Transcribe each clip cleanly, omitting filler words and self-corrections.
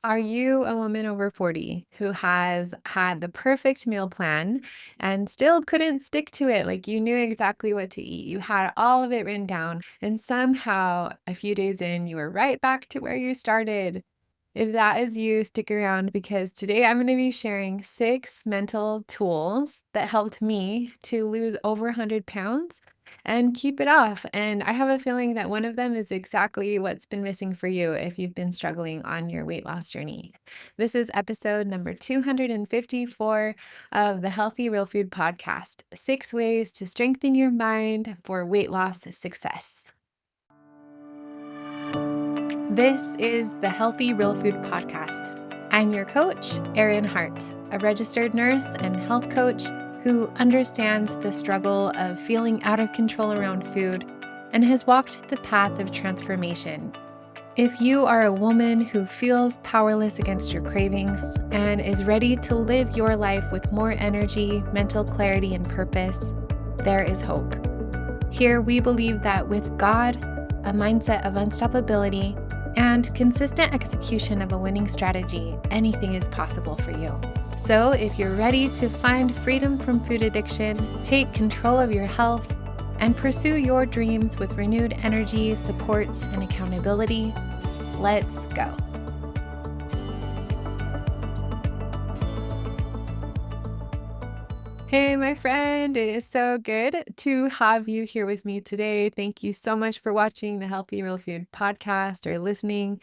Are you a woman over 40 who has had the perfect meal plan and still couldn't stick to it? Like you knew exactly what to eat. You had all of it written down, and somehow a few days in, you were right back to where you started. If that is you, stick around because today I'm going to be sharing 6 mental tools that helped me to lose over 100 pounds and keep it off. And I have a feeling that one of them is exactly what's been missing for you if you've been struggling on your weight loss journey. This is episode number 254 of the Healthy Real Food Podcast: 6 ways to strengthen your mind for weight loss success. This is the Healthy Real Food Podcast. I'm your coach, Erin Hart, a registered nurse and health coach who understands the struggle of feeling out of control around food and has walked the path of transformation. If you are a woman who feels powerless against your cravings and is ready to live your life with more energy, mental clarity, and purpose, there is hope. Here we believe that with God, a mindset of unstoppability, and consistent execution of a winning strategy, anything is possible for you. So if you're ready to find freedom from food addiction, take control of your health, and pursue your dreams with renewed energy, support, and accountability, let's go. Hey, my friend, it is so good to have you here with me today. Thank you so much for watching the Healthy Real Food podcast or listening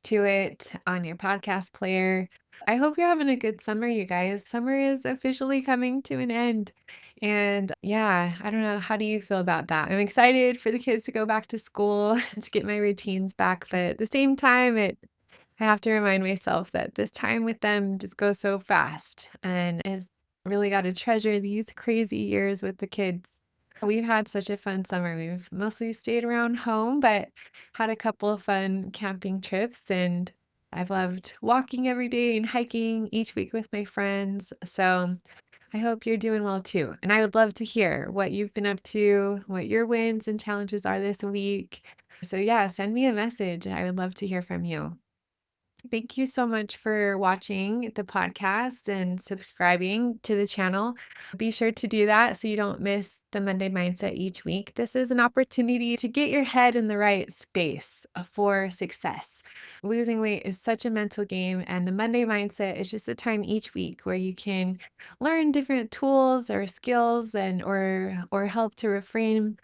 to it on your podcast player. I hope you're having a good summer, you guys. Summer is officially coming to an end. And yeah, I don't know. How do you feel about that? I'm excited for the kids to go back to school to get my routines back. But at the same time, I have to remind myself that this time with them just goes so fast and is really got to treasure these crazy years with the kids. We've had such a fun summer. We've mostly stayed around home, but had a couple of fun camping trips, and I've loved walking every day and hiking each week with my friends. So I hope you're doing well too. And I would love to hear what you've been up to, what your wins and challenges are this week. So yeah, send me a message. I would love to hear from you. Thank you so much for watching the podcast and subscribing to the channel. Be sure to do that so you don't miss the Monday Mindset each week. This is an opportunity to get your head in the right space for success. Losing weight is such a mental game, and the Monday Mindset is just a time each week where you can learn different tools or skills and or help to reframe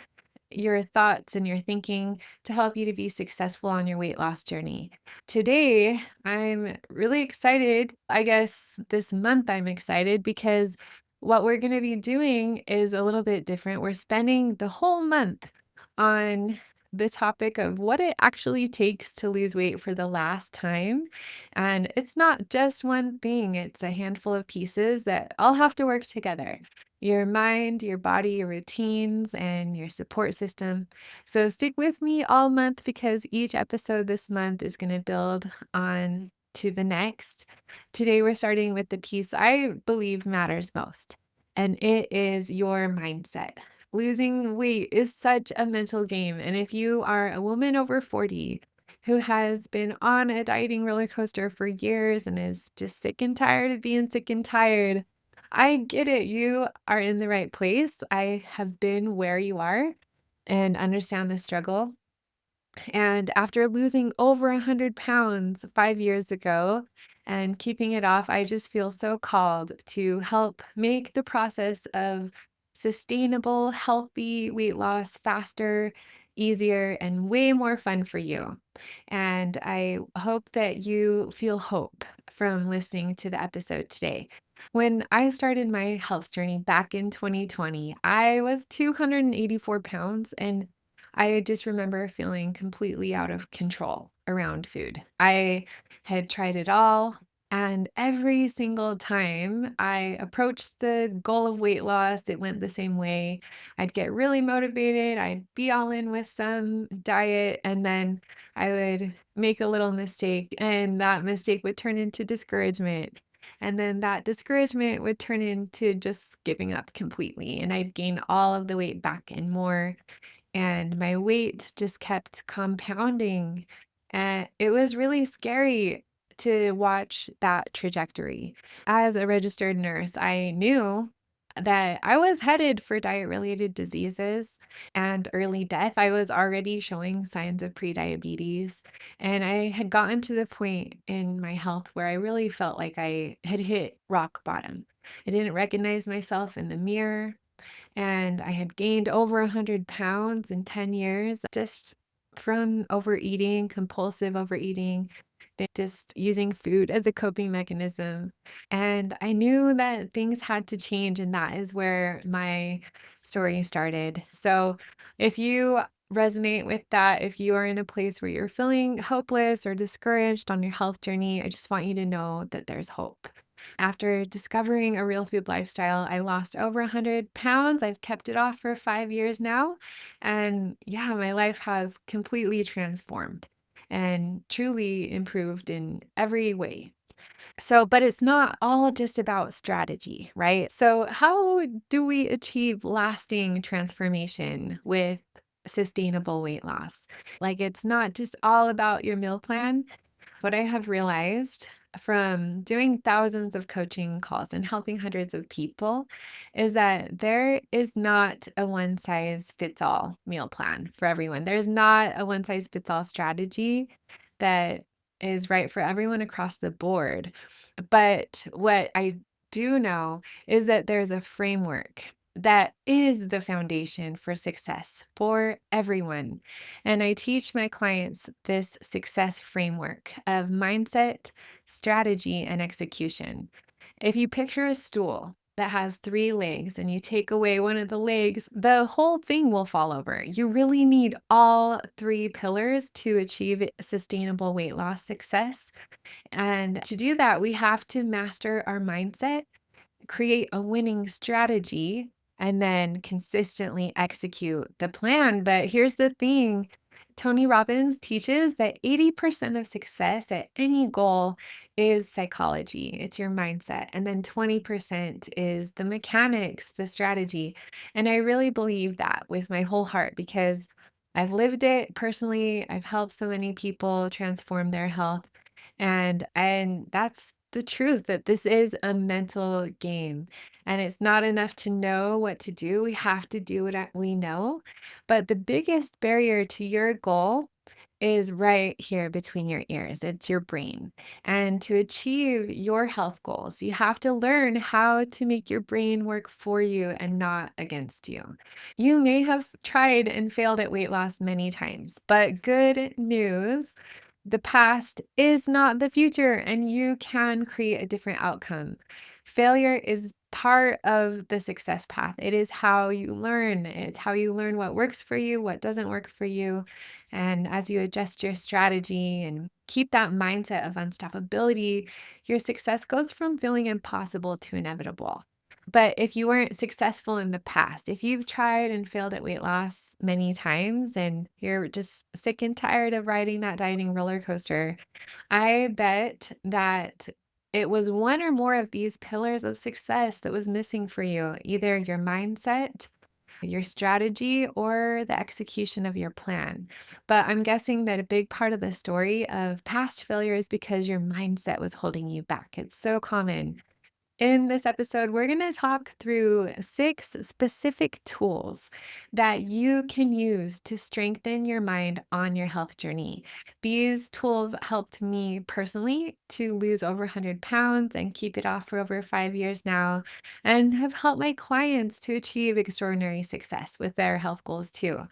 your thoughts and your thinking to help you to be successful on your weight loss journey. Today, I'm really excited. I guess this month I'm excited because what we're going to be doing is a little bit different. We're spending the whole month on the topic of what it actually takes to lose weight for the last time. And it's not just one thing, it's a handful of pieces that all have to work together: your mind, your body, your routines, and your support system. So stick with me all month because each episode this month is going to build on to the next. Today, we're starting with the piece I believe matters most, and it is your mindset. Losing weight is such a mental game. And if you are a woman over 40 who has been on a dieting roller coaster for years and is just sick and tired of being sick and tired, I get it. You are in the right place. I have been where you are and understand the struggle. And after losing over 100 pounds 5 years ago and keeping it off, I just feel so called to help make the process of sustainable, healthy weight loss faster, easier, and way more fun for you. And I hope that you feel hope from listening to the episode today. When I started my health journey back in 2020, I was 284 pounds, and I just remember feeling completely out of control around food. I had tried it all, and every single time I approached the goal of weight loss, it went the same way. I'd get really motivated, I'd be all in with some diet, and then I would make a little mistake, and that mistake would turn into discouragement. And then that discouragement would turn into just giving up completely, and I'd gain all of the weight back and more, and my weight just kept compounding. And it was really scary to watch that trajectory. As a registered nurse, I knew that I was headed for diet-related diseases and early death. I was already showing signs of prediabetes, and I had gotten to the point in my health where I really felt like I had hit rock bottom. I didn't recognize myself in the mirror, and I had gained over 100 pounds in 10 years just from overeating, compulsive overeating, just using food as a coping mechanism. And I knew that things had to change, and that is where my story started. So if you resonate with that, if you are in a place where you're feeling hopeless or discouraged on your health journey, I just want you to know that there's hope. After discovering a real food lifestyle, I lost over 100 pounds. I've kept it off for 5 years now. And yeah, my life has completely transformed and truly improved in every way. So, but it's not all just about strategy, right? So, how do we achieve lasting transformation with sustainable weight loss? Like, it's not just all about your meal plan. What I have realized from doing thousands of coaching calls and helping hundreds of people is that there is not a one size fits all meal plan for everyone. There's not a one size fits all strategy that is right for everyone across the board. But what I do know is that there's a framework that is the foundation for success for everyone. And I teach my clients this success framework of mindset, strategy, and execution. If you picture a stool that has three legs and you take away one of the legs, the whole thing will fall over. You really need all three pillars to achieve sustainable weight loss success. And to do that, we have to master our mindset, create a winning strategy, and then consistently execute the plan. But here's the thing. Tony Robbins teaches that 80% of success at any goal is psychology. It's your mindset. And then 20% is the mechanics, the strategy. And I really believe that with my whole heart because I've lived it personally. I've helped so many people transform their health. And that's the truth that this is a mental game. And it's not enough to know what to do. We have to do what we know. But the biggest barrier to your goal is right here between your ears. It's your brain. And to achieve your health goals, you have to learn how to make your brain work for you and not against you. You may have tried and failed at weight loss many times, but good news. The past is not the future, and you can create a different outcome. Failure is part of the success path. It is how you learn. It's how you learn what works for you, what doesn't work for you. And as you adjust your strategy and keep that mindset of unstoppability, your success goes from feeling impossible to inevitable. But if you weren't successful in the past, if you've tried and failed at weight loss many times and you're just sick and tired of riding that dieting roller coaster, I bet that it was one or more of these pillars of success that was missing for you, either your mindset, your strategy, or the execution of your plan. But I'm guessing that a big part of the story of past failure is because your mindset was holding you back. It's so common. In this episode, we're going to talk through 6 specific tools that you can use to strengthen your mind on your health journey. These tools helped me personally to lose over 100 pounds and keep it off for over 5 years now, and have helped my clients to achieve extraordinary success with their health goals too.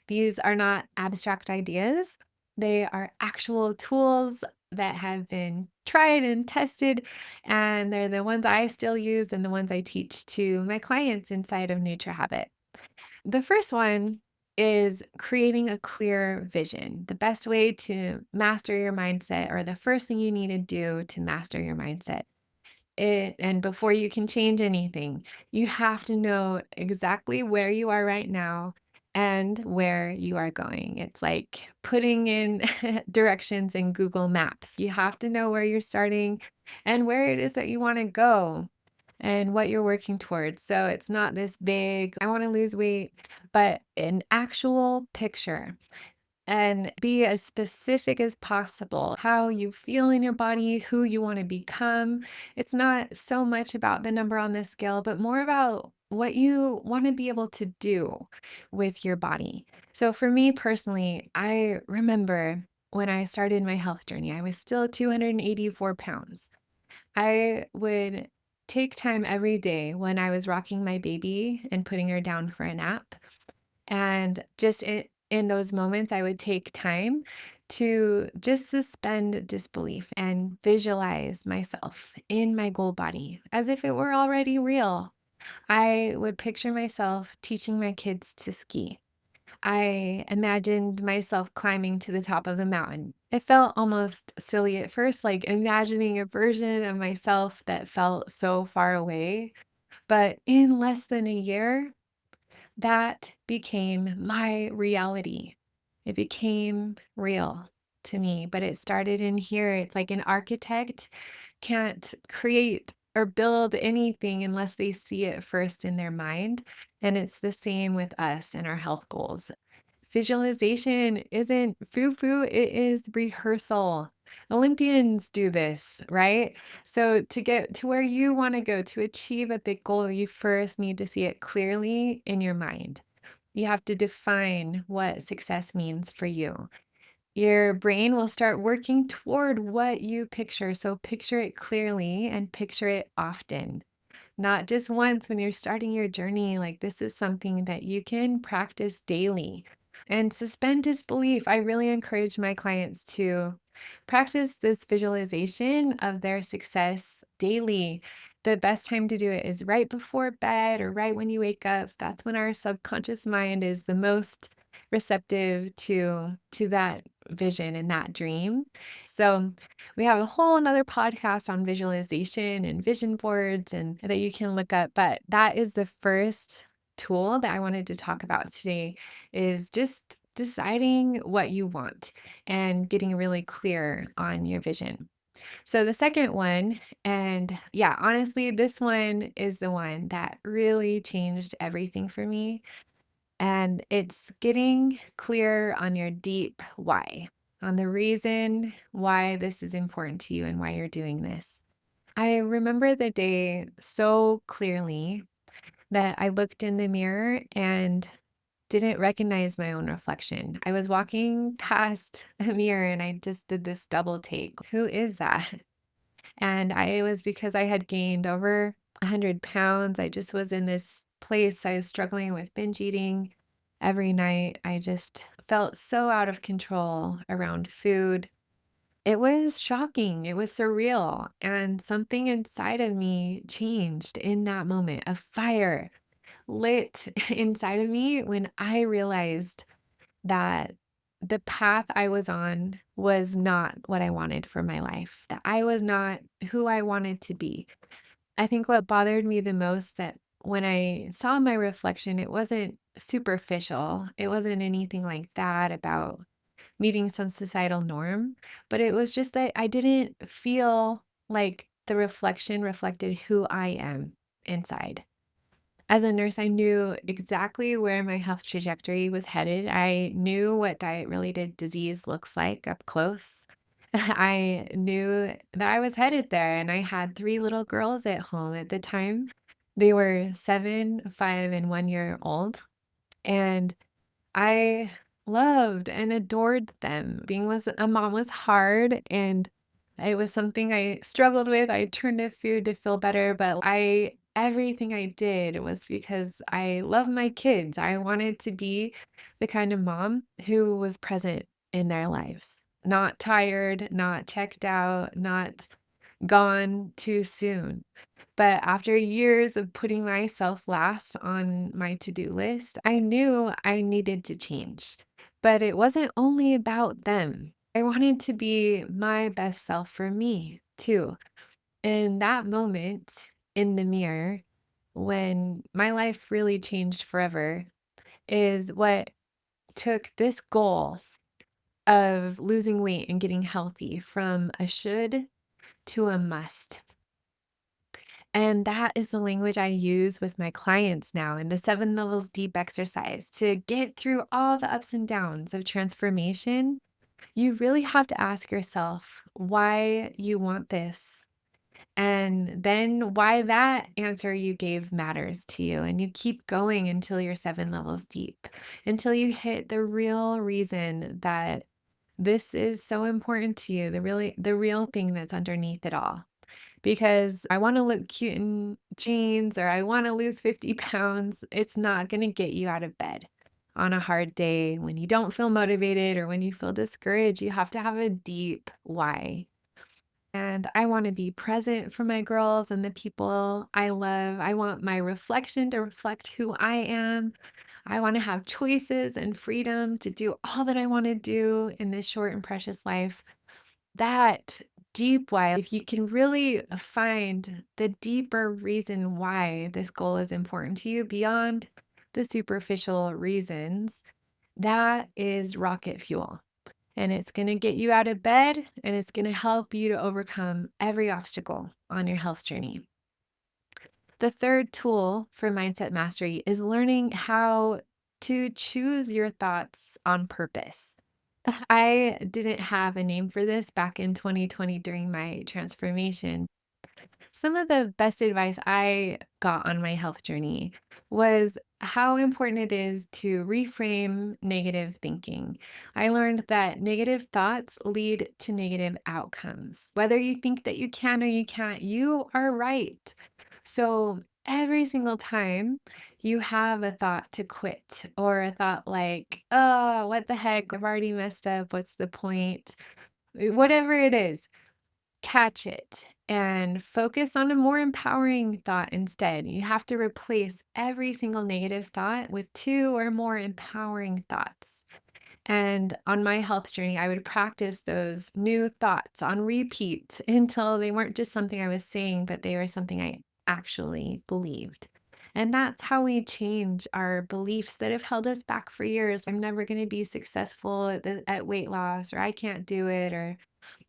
These are not abstract ideas. They are actual tools that have been tried and tested, and they're the ones I still use and the ones I teach to my clients inside of NutriHabit. The first one is creating a clear vision. The best way to master your mindset, or the first thing you need to do to master your mindset, and before you can change anything, you have to know exactly where you are right now and where you are going. It's like putting in directions in Google Maps. You have to know where you're starting and where it is that you want to go and what you're working towards. So it's not this big, I want to lose weight, but an actual picture. and be as specific as possible how you feel in your body, who you want to become. It's not so much about the number on the scale, but more about what you want to be able to do with your body. So, for me personally, I remember when I started my health journey, I was still 284 pounds. I would take time every day when I was rocking my baby and putting her down for a nap. And just in those moments, I would take time to just suspend disbelief and visualize myself in my goal body as if it were already real. I would picture myself teaching my kids to ski. I imagined myself climbing to the top of a mountain. It felt almost silly at first, like imagining a version of myself that felt so far away. But in less than a year, that became my reality. It became real to me, but it started in here. It's like an architect can't create or build anything unless they see it first in their mind. And it's the same with us and our health goals. Visualization isn't foo foo, it is rehearsal. Olympians do this, right? So, to get to where you want to go to achieve a big goal, you first need to see it clearly in your mind. You have to define what success means for you. Your brain will start working toward what you picture. So, picture it clearly and picture it often. Not just once when you're starting your journey. Like, this is something that you can practice daily and suspend disbelief. I really encourage my clients to practice this visualization of their success daily. The best time to do it is right before bed or right when you wake up. That's when our subconscious mind is the most receptive to that vision and that dream. So, we have a whole another podcast on visualization and vision boards and that you can look up, but that is the first tool that I wanted to talk about today is just deciding what you want and getting really clear on your vision. So the second one, and yeah, honestly, this one is the one that really changed everything for me. And it's getting clear on your deep why, on the reason why this is important to you and why you're doing this. I remember the day so clearly that I looked in the mirror and didn't recognize my own reflection. I was walking past a mirror and I just did this double take. Who is that? And it was because I had gained over 100 pounds. I just was in this place. I was struggling with binge eating every night. I just felt so out of control around food. It was shocking. It was surreal. And something inside of me changed in that moment. A fire lit inside of me when I realized that the path I was on was not what I wanted for my life, that I was not who I wanted to be. I think what bothered me the most that when I saw my reflection, it wasn't superficial. It wasn't anything like that about meeting some societal norm, but it was just that I didn't feel like the reflection reflected who I am inside. As a nurse, I knew exactly where my health trajectory was headed. I knew what diet-related disease looks like up close. I knew that I was headed there, and I had 3 little girls at home at the time. They were 7, 5, and 1 year old, and I loved and adored them. Being was a mom was hard, and it was something I struggled with. I turned to food to feel better, but I everything I did was because I love my kids. I wanted to be the kind of mom who was present in their lives, not tired, not checked out, not gone too soon. But after years of putting myself last on my to-do list, I knew I needed to change. But it wasn't only about them. I wanted to be my best self for me too. In that moment in the mirror, when my life really changed forever, is what took this goal of losing weight and getting healthy from a should to a must. And that is the language I use with my clients now in the 7 levels deep exercise to get through all the ups and downs of transformation. You really have to ask yourself why you want this. And then why that answer you gave matters to you. And you keep going until you're 7 levels deep, until you hit the real reason that this is so important to you, the real thing that's underneath it all. Because I want to look cute in jeans or I want to lose 50 pounds, it's not going to get you out of bed on a hard day when you don't feel motivated or when you feel discouraged. You have to have a deep why. And I want to be present for my girls and the people I love. I want my reflection to reflect who I am. I want to have choices and freedom to do all that I want to do in this short and precious life. That deep why, if you can really find the deeper reason why this goal is important to you beyond the superficial reasons, that is rocket fuel. And it's going to get you out of bed and it's going to help you to overcome every obstacle on your health journey. The third tool for mindset mastery is learning how to choose your thoughts on purpose. I didn't have a name for this back in 2020 during my transformation. Some of the best advice I got on my health journey was how important it is to reframe negative thinking. I learned that negative thoughts lead to negative outcomes. Whether you think that you can or you can't, you are right. So every single time you have a thought to quit or a thought like, oh, what the heck? I've already messed up. What's the point? Whatever it is, catch it and focus on a more empowering thought instead. You have to replace every single negative thought with two or more empowering thoughts. And on my health journey, I would practice those new thoughts on repeat until they weren't just something I was saying, but they were something I actually believed. And that's how we change our beliefs that have held us back for years. I'm never going to be successful at weight loss, or I can't do it, or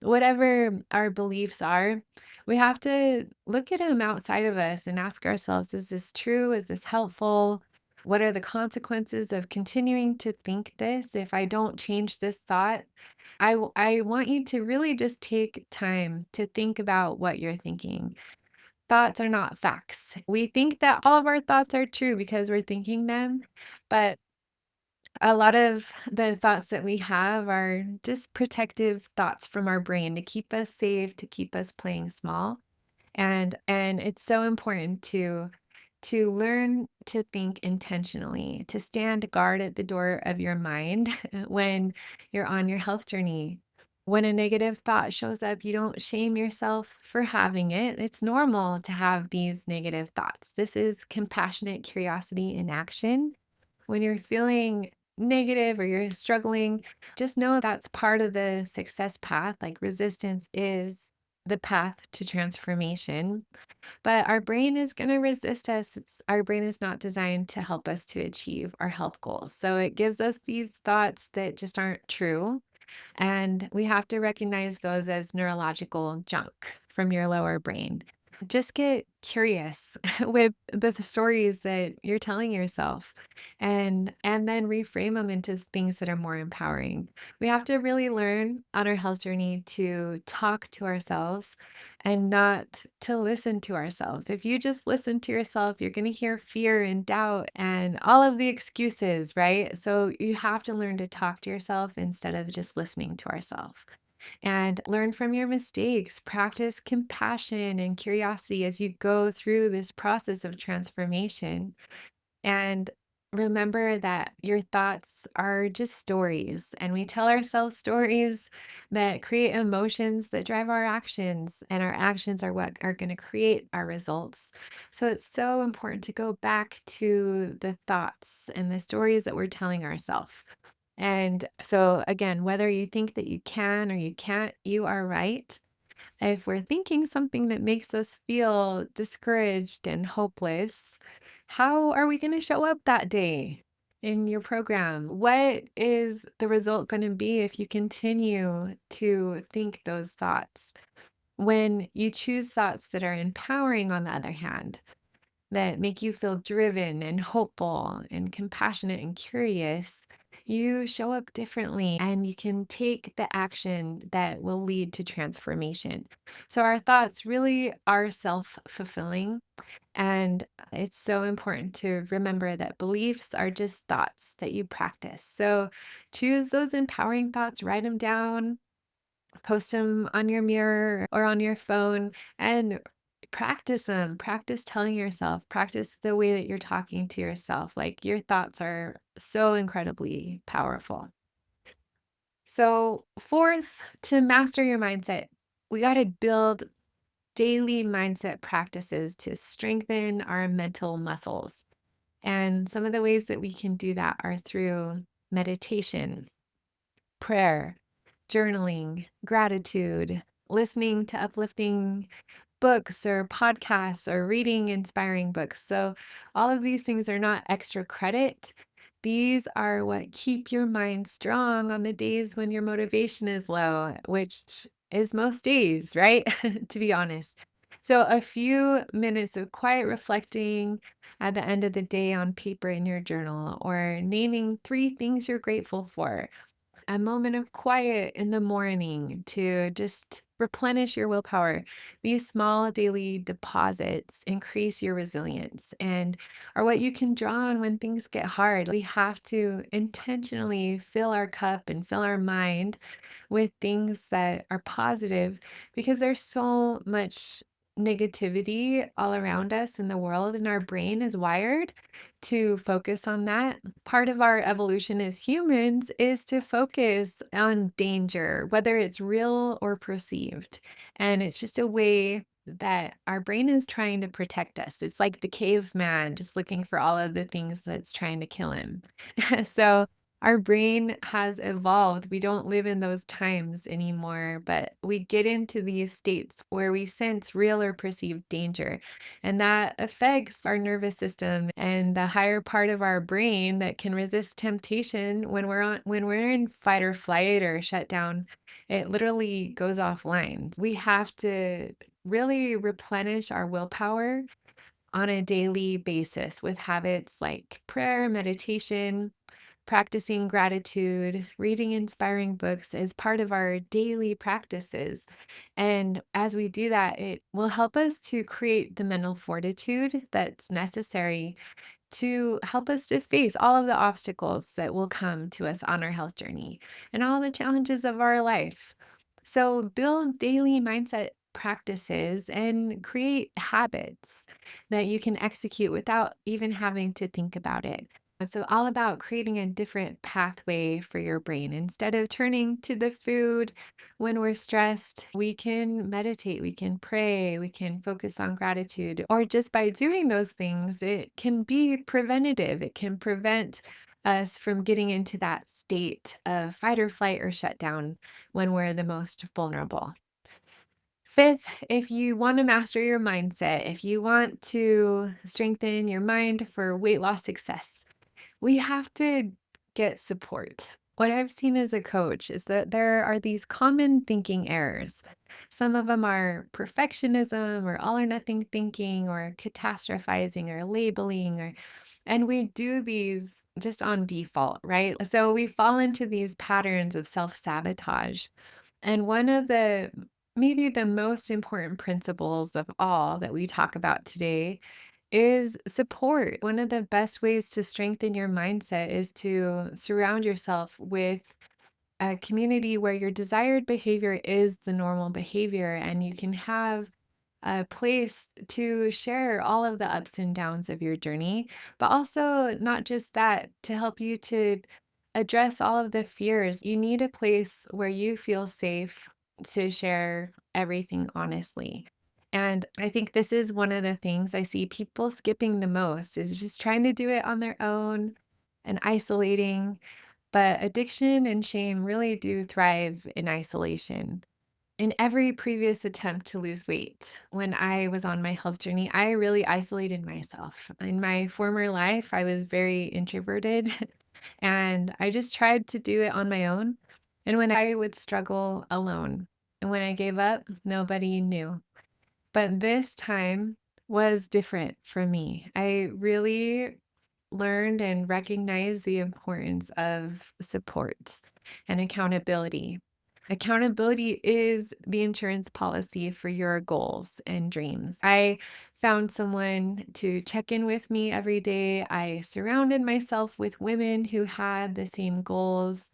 whatever our beliefs are, we have to look at them outside of us and ask ourselves, is this true? Is this helpful? What are the consequences of continuing to think this? If I don't change this thought, I want you to really just take time to think about what you're thinking. Thoughts are not facts. We think that all of our thoughts are true because we're thinking them, but a lot of the thoughts that we have are just protective thoughts from our brain to keep us safe, to keep us playing small. And it's so important to learn to think intentionally, to stand guard at the door of your mind when you're on your health journey. When a negative thought shows up, you don't shame yourself for having it. It's normal to have these negative thoughts. This is compassionate curiosity in action. When you're feeling negative or you're struggling, just know that's part of the success path. Like resistance is the path to transformation, but our brain is going to resist us. Our brain is not designed to help us to achieve our health goals. So it gives us these thoughts that just aren't true. And we have to recognize those as neurological junk from your lower brain. Just get curious with the stories that you're telling yourself and then reframe them into things that are more empowering. We have to really learn on our health journey to talk to ourselves and not to listen to ourselves. If you just listen to yourself, you're going to hear fear and doubt and all of the excuses, right? So you have to learn to talk to yourself instead of just listening to ourselves and learn from your mistakes. Practice compassion and curiosity as you go through this process of transformation. And remember that your thoughts are just stories, and we tell ourselves stories that create emotions that drive our actions, and our actions are what are going to create our results. So it's so important to go back to the thoughts and the stories that we're telling ourselves. And so, again, whether you think that you can or you can't, you are right. If we're thinking something that makes us feel discouraged and hopeless, how are we going to show up that day in your program? What is the result going to be if you continue to think those thoughts? When you choose thoughts that are empowering, on the other hand, that make you feel driven and hopeful and compassionate and curious, you show up differently and you can take the action that will lead to transformation. So, our thoughts really are self fulfilling. And it's so important to remember that beliefs are just thoughts that you practice. So, choose those empowering thoughts, write them down, post them on your mirror or on your phone, and practice them. Practice telling yourself, practice the way that you're talking to yourself. Like, your thoughts are so incredibly powerful. So, fourth, to master your mindset, we got to build daily mindset practices to strengthen our mental muscles. And some of the ways that we can do that are through meditation, prayer, journaling, gratitude, listening to uplifting books or podcasts or reading inspiring books. So, all of these things are not extra credit. These are what keep your mind strong on the days when your motivation is low, which is most days, right? To be honest. So, a few minutes of quiet reflecting at the end of the day on paper in your journal, or naming three things you're grateful for, a moment of quiet in the morning to just replenish your willpower. These small daily deposits increase your resilience and are what you can draw on when things get hard. We have to intentionally fill our cup and fill our mind with things that are positive, because there's so much negativity all around us in the world, and our brain is wired to focus on that. Part of our evolution as humans is to focus on danger, whether it's real or perceived. And it's just a way that our brain is trying to protect us. It's like the caveman just looking for all of the things that's trying to kill him. So, our brain has evolved. We don't live in those times anymore, but we get into these states where we sense real or perceived danger. And that affects our nervous system and the higher part of our brain that can resist temptation when we're in fight or flight or shut down. It literally goes offline. We have to really replenish our willpower on a daily basis with habits like prayer, meditation, practicing gratitude, reading inspiring books as part of our daily practices. And as we do that, it will help us to create the mental fortitude that's necessary to help us to face all of the obstacles that will come to us on our health journey and all the challenges of our life. So, build daily mindset practices and create habits that you can execute without even having to think about it. So, all about creating a different pathway for your brain. Instead of turning to the food when we're stressed, we can meditate, we can pray, we can focus on gratitude, or just by doing those things, it can be preventative. It can prevent us from getting into that state of fight or flight or shutdown when we're the most vulnerable. Fifth, if you want to master your mindset, if you want to strengthen your mind for weight loss success, we have to get support. What I've seen as a coach is that there are these common thinking errors. Some of them are perfectionism or all or nothing thinking or catastrophizing or labeling, and we do these just on default, right? So we fall into these patterns of self-sabotage. And one of the maybe the most important principles of all that we talk about today is support. One of the best ways to strengthen your mindset is to surround yourself with a community where your desired behavior is the normal behavior, and you can have a place to share all of the ups and downs of your journey, but also not just that, to help you to address all of the fears. You need a place where you feel safe to share everything honestly. And I think this is one of the things I see people skipping the most, is just trying to do it on their own and isolating. But addiction and shame really do thrive in isolation. In every previous attempt to lose weight, when I was on my health journey, I really isolated myself. In my former life, I was very introverted and I just tried to do it on my own. And when I would struggle alone, And when I gave up, nobody knew. But this time was different for me. I really learned and recognized the importance of support and accountability. Accountability is the insurance policy for your goals and dreams. I found someone to check in with me every day. I surrounded myself with women who had the same goals.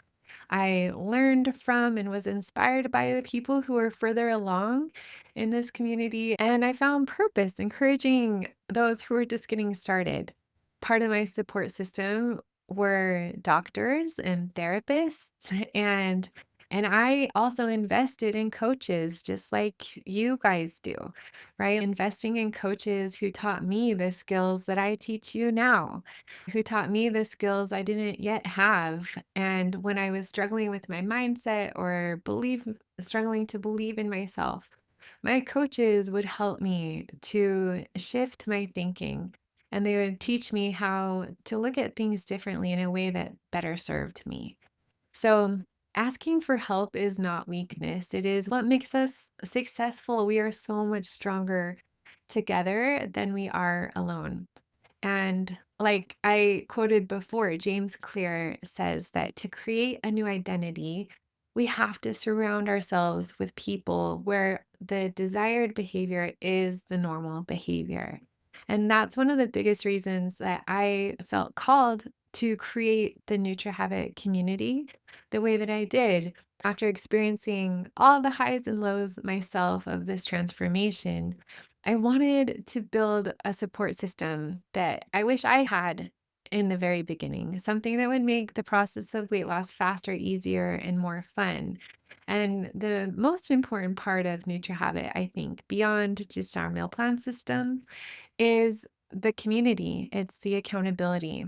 I learned from and was inspired by the people who are further along in this community, and I found purpose encouraging those who are just getting started. Part of my support system were doctors and therapists, and I also invested in coaches just like you guys do, right? Investing in coaches who taught me the skills that I teach you now, who taught me the skills I didn't yet have. And when I was struggling with my mindset or struggling to believe in myself, my coaches would help me to shift my thinking. And they would teach me how to look at things differently in a way that better served me. So, asking for help is not weakness. It is what makes us successful. We are so much stronger together than we are alone. And like I quoted before, James Clear says that to create a new identity, we have to surround ourselves with people where the desired behavior is the normal behavior. And that's one of the biggest reasons that I felt called to create the Nutra Habit community the way that I did after experiencing all the highs and lows myself of this transformation. I wanted to build a support system that I wish I had in the very beginning, something that would make the process of weight loss faster, easier, and more fun. And the most important part of NutriHabit, I think, beyond just our meal plan system, is the community. It's the accountability.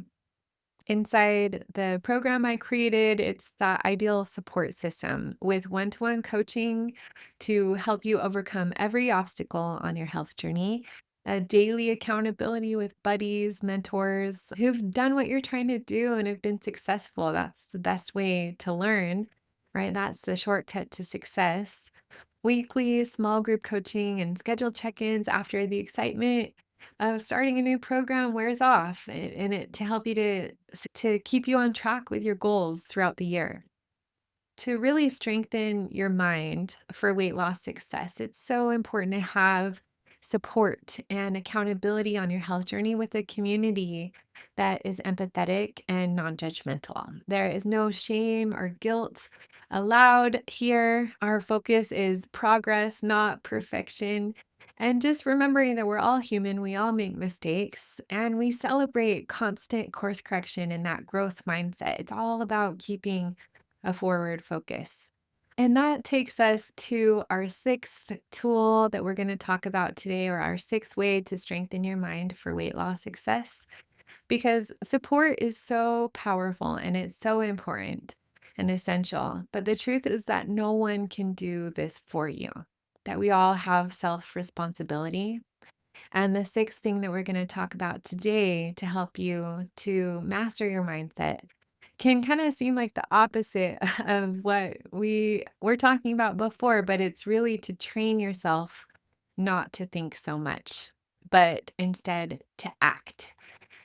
Inside the program I created, it's the ideal support system with one-to-one coaching to help you overcome every obstacle on your health journey, a daily accountability with buddies, mentors who've done what you're trying to do and have been successful. That's the best way to learn, right? That's the shortcut to success. Weekly small group coaching and scheduled check-ins after the excitement of starting a new program wears off and it to help you to keep you on track with your goals throughout the year. To really strengthen your mind for weight loss success, it's so important to have support and accountability on your health journey with a community that is empathetic and non judgmental. There is no shame or guilt allowed here. Our focus is progress, not perfection. And just remembering that we're all human, we all make mistakes, and we celebrate constant course correction and that growth mindset. It's all about keeping a forward focus. And that takes us to our sixth tool that we're going to talk about today, or our sixth way to strengthen your mind for weight loss success, because support is so powerful and it's so important and essential. But the truth is that no one can do this for you, that we all have self responsibility. And the sixth thing that we're going to talk about today to help you to master your mindset can kind of seem like the opposite of what we were talking about before, but it's really to train yourself not to think so much, but instead to act.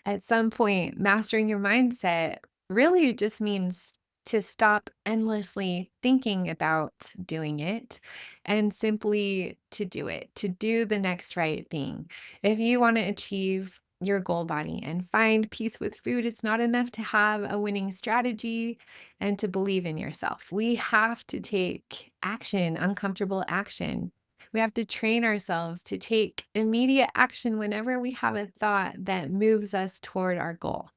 At some point, mastering your mindset really just means to stop endlessly thinking about doing it and simply to do it, to do the next right thing. If you want to achieve your goal body and find peace with food, it's not enough to have a winning strategy and to believe in yourself. We have to take action, uncomfortable action. We have to train ourselves to take immediate action whenever we have a thought that moves us toward our goal.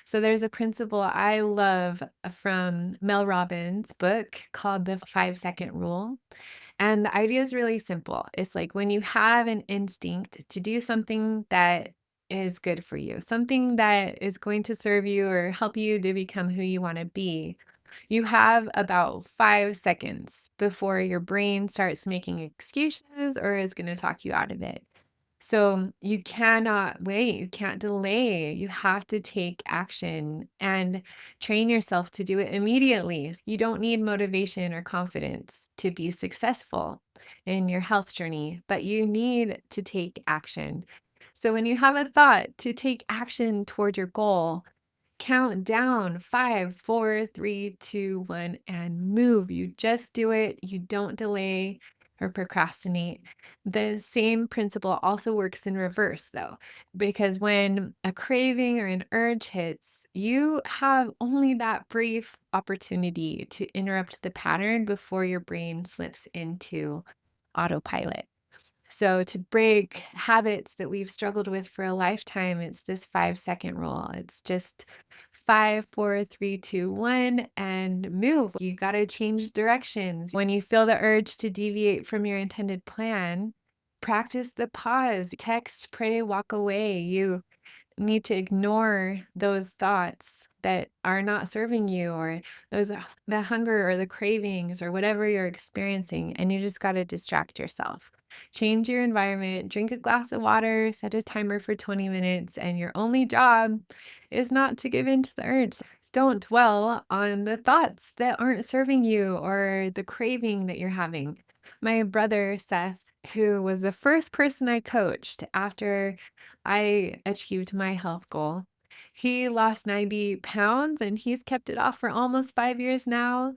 So there's a principle I love from Mel Robbins' book called the 5 second rule. And the idea is really simple. It's like when you have an instinct to do something that is good for you, something that is going to serve you or help you to become who you want to be, you have about 5 seconds before your brain starts making excuses or is going to talk you out of it. So you cannot wait, you can't delay. You have to take action and train yourself to do it immediately. You don't need motivation or confidence to be successful in your health journey, but you need to take action. So when you have a thought to take action toward your goal, count down 5, 4, 3, 2, 1, and move. You just do it. You don't delay or procrastinate. The same principle also works in reverse, though, because when a craving or an urge hits, you have only that brief opportunity to interrupt the pattern before your brain slips into autopilot. So, to break habits that we've struggled with for a lifetime, it's this 5-second rule. It's just 5, 4, 3, 2, 1, and move. You got to change directions. When you feel the urge to deviate from your intended plan, practice the pause, text, pray, walk away. You need to ignore those thoughts that are not serving you, or those the hunger or the cravings or whatever you're experiencing, and you just got to distract yourself. Change your environment, drink a glass of water, set a timer for 20 minutes, and your only job is not to give in to the urge. Don't dwell on the thoughts that aren't serving you or the craving that you're having. My brother Seth, who was the first person I coached after I achieved my health goal. He lost 90 pounds and he's kept it off for almost 5 years now.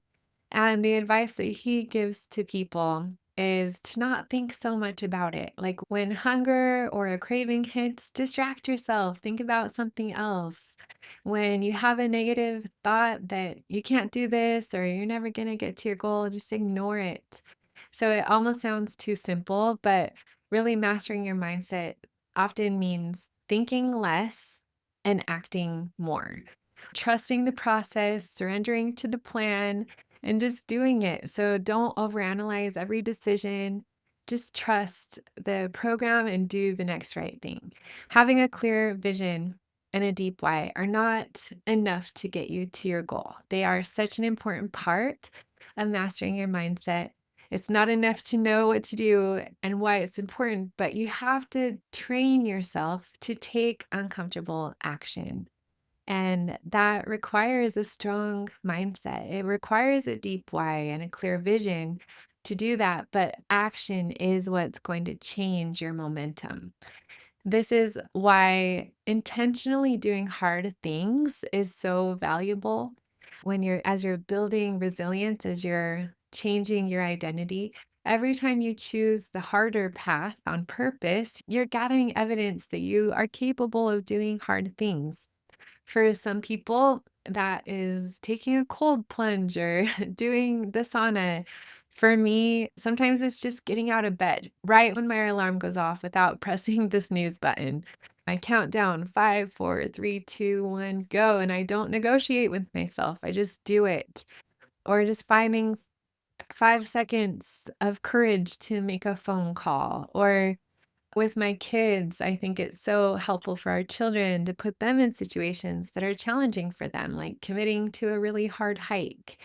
And the advice that he gives to people is to not think so much about it. Like when hunger or a craving hits, distract yourself, think about something else. When you have a negative thought that you can't do this or you're never going to get to your goal, just ignore it. So it almost sounds too simple, but really mastering your mindset often means thinking less and acting more. Trusting the process, surrendering to the plan, and just doing it. So don't overanalyze every decision. Just trust the program and do the next right thing. Having a clear vision and a deep why are not enough to get you to your goal. They are such an important part of mastering your mindset. It's not enough to know what to do and why it's important, but you have to train yourself to take uncomfortable action. And that requires a strong mindset. It requires a deep why and a clear vision to do that. But action is what's going to change your momentum. This is why intentionally doing hard things is so valuable when as you're building resilience, as you're changing your identity. Every time you choose the harder path on purpose, you're gathering evidence that you are capable of doing hard things. For some people, that is taking a cold plunge or doing the sauna. For me, sometimes it's just getting out of bed right when my alarm goes off without pressing the snooze button. I count down 5, 4, 3, 2, 1, go. And I don't negotiate with myself. I just do it. Or just finding 5 seconds of courage to make a phone call, or with my kids, I think it's so helpful for our children to put them in situations that are challenging for them, like committing to a really hard hike.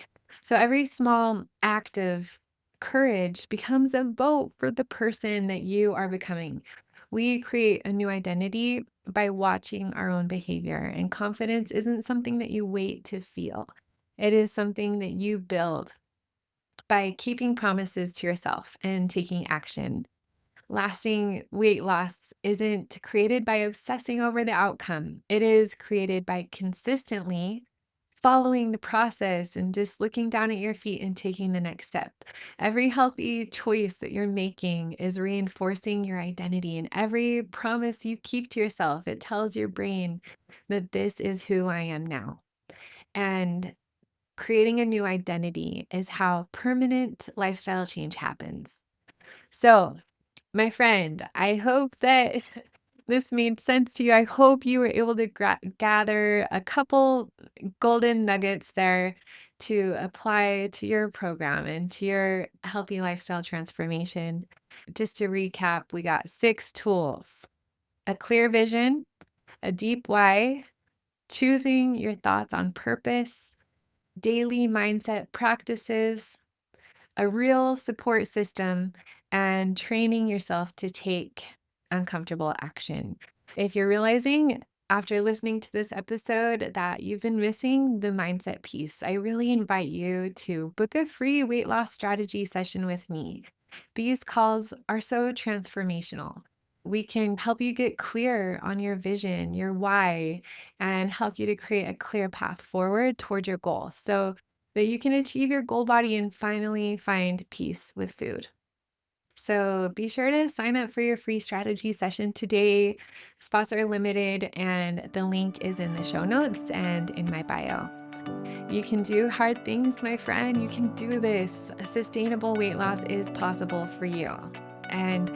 So every small act of courage becomes a vote for the person that you are becoming. We create a new identity by watching our own behavior, and confidence isn't something that you wait to feel. It is something that you build by keeping promises to yourself and taking action. Lasting weight loss isn't created by obsessing over the outcome. It is created by consistently following the process and just looking down at your feet and taking the next step. Every healthy choice that you're making is reinforcing your identity, and every promise you keep to yourself, it tells your brain that this is who I am now. And creating a new identity is how permanent lifestyle change happens. So, my friend, I hope that this made sense to you. I hope you were able to gather a couple golden nuggets there to apply to your program and to your healthy lifestyle transformation. Just to recap, we got 6 tools: a clear vision, a deep why, choosing your thoughts on purpose, daily mindset practices, a real support system, and training yourself to take uncomfortable action. If you're realizing after listening to this episode that you've been missing the mindset piece, I really invite you to book a free weight loss strategy session with me. These calls are so transformational. We can help you get clear on your vision, your why, and help you to create a clear path forward toward your goal so that you can achieve your goal body and finally find peace with food. So be sure to sign up for your free strategy session today. Spots are limited, and the link is in the show notes and in my bio. You can do hard things, my friend. You can do this. Sustainable weight loss is possible for you. And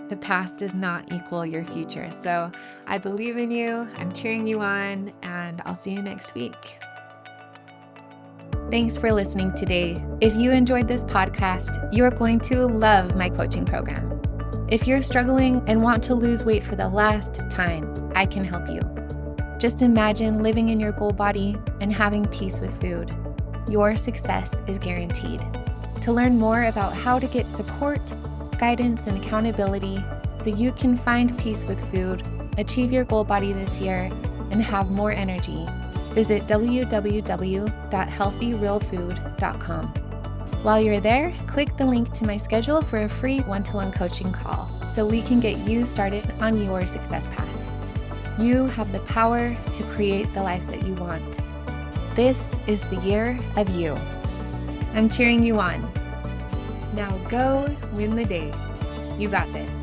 the past does not equal your future. So I believe in you. I'm cheering you on, and I'll see you next week. Thanks for listening today. If you enjoyed this podcast, you're going to love my coaching program. If you're struggling and want to lose weight for the last time, I can help you. Just imagine living in your goal body and having peace with food. Your success is guaranteed. To learn more about how to get support, guidance, and accountability so you can find peace with food, achieve your goal body this year, and have more energy, visit www.healthyrealfood.com. While you're there, click the link to my schedule for a free one-to-one coaching call so we can get you started on your success path. You have the power to create the life that you want. This is the year of you. I'm cheering you on. Now go win the day. You got this.